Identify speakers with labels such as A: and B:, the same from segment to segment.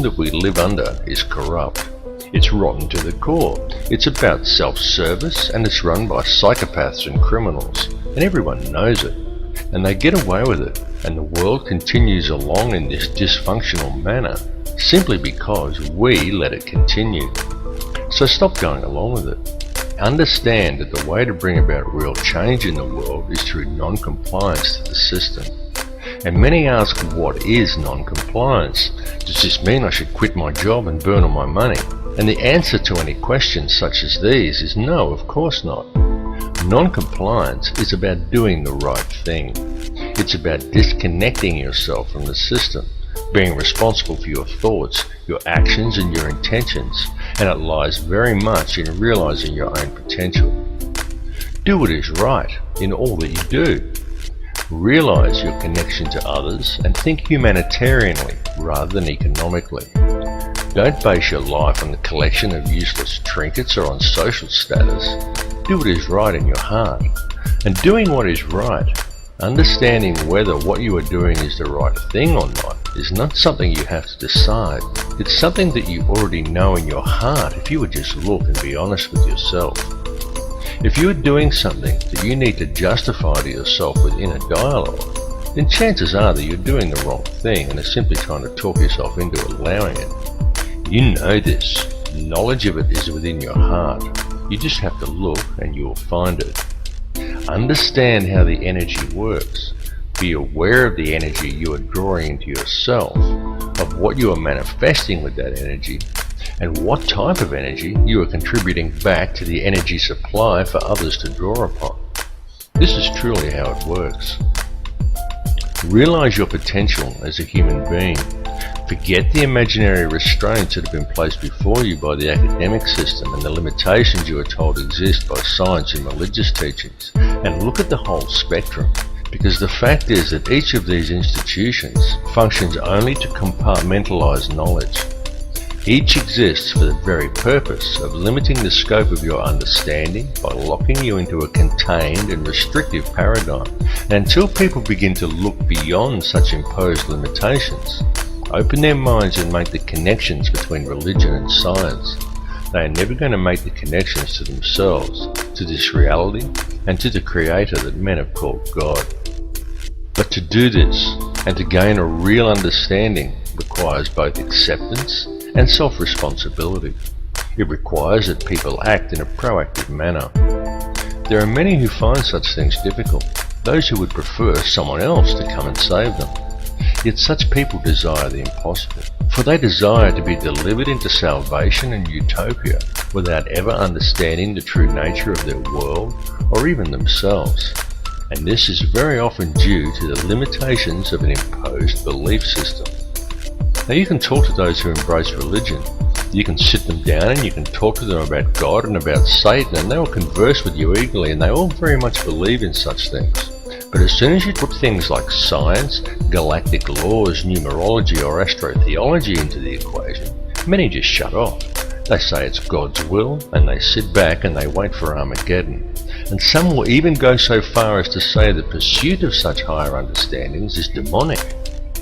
A: that we live under is corrupt. It's rotten to the core. It's about self-service, and it's run by psychopaths and criminals, and everyone knows it. And they get away with it, and the world continues along in this dysfunctional manner simply because we let it continue. So stop going along with it. Understand that the way to bring about real change in the world is through non-compliance to the system. And many ask, what is non-compliance? Does this mean I should quit my job and burn all my money? And the answer to any questions such as these is no, of course not. Non-compliance is about doing the right thing. It's about disconnecting yourself from the system, being responsible for your thoughts, your actions and your intentions, and it lies very much in realizing your own potential. Do what is right in all that you do. Realize your connection to others and think humanitarianly rather than economically. Don't base your life on the collection of useless trinkets or on social status. Do what is right in your heart. And doing what is right, understanding whether what you are doing is the right thing or not, is not something you have to decide. It's something that you already know in your heart if you would just look and be honest with yourself. If you are doing something that you need to justify to yourself with inner dialogue, then chances are that you're doing the wrong thing and are simply trying to talk yourself into allowing it. You know this. Knowledge of it is within your heart. You just have to look and you will find it. Understand how the energy works. Be aware of the energy you are drawing into yourself, of what you are manifesting with that energy, and what type of energy you are contributing back to the energy supply for others to draw upon. This is truly how it works. Realize your potential as a human being. Forget the imaginary restraints that have been placed before you by the academic system and the limitations you are told exist by science and religious teachings, and look at the whole spectrum. Because the fact is that each of these institutions functions only to compartmentalize knowledge. Each exists for the very purpose of limiting the scope of your understanding by locking you into a contained and restrictive paradigm. And until people begin to look beyond such imposed limitations, open their minds and make the connections between religion and science, they are never going to make the connections to themselves, to this reality, and to the Creator that men have called God. But to do this, and to gain a real understanding, requires both acceptance and self-responsibility. It requires that people act in a proactive manner. There are many who find such things difficult, those who would prefer someone else to come and save them. Yet such people desire the impossible, for they desire to be delivered into salvation and utopia without ever understanding the true nature of their world or even themselves. And this is very often due to the limitations of an imposed belief system. Now you can talk to those who embrace religion. You can sit them down and you can talk to them about God and about Satan, and they will converse with you eagerly, and they all very much believe in such things. But as soon as you put things like science, galactic laws, numerology or astrotheology into the equation, many just shut off. They say it's God's will, and they sit back and they wait for Armageddon. And some will even go so far as to say the pursuit of such higher understandings is demonic.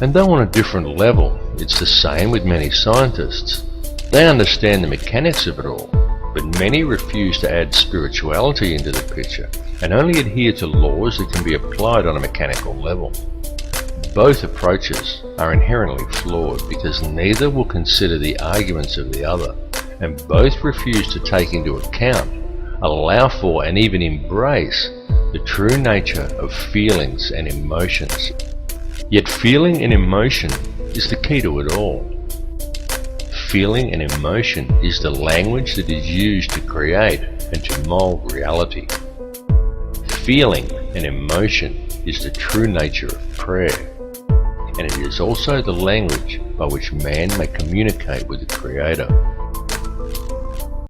A: And though on a different level, it's the same with many scientists. They understand the mechanics of it all, but many refuse to add spirituality into the picture and only adhere to laws that can be applied on a mechanical level. Both approaches are inherently flawed because neither will consider the arguments of the other, and both refuse to take into account, allow for and even embrace the true nature of feelings and emotions. Yet feeling and emotion is the key to it all. Feeling and emotion is the language that is used to create and to mold reality. Feeling and emotion is the true nature of prayer, and it is also the language by which man may communicate with the Creator.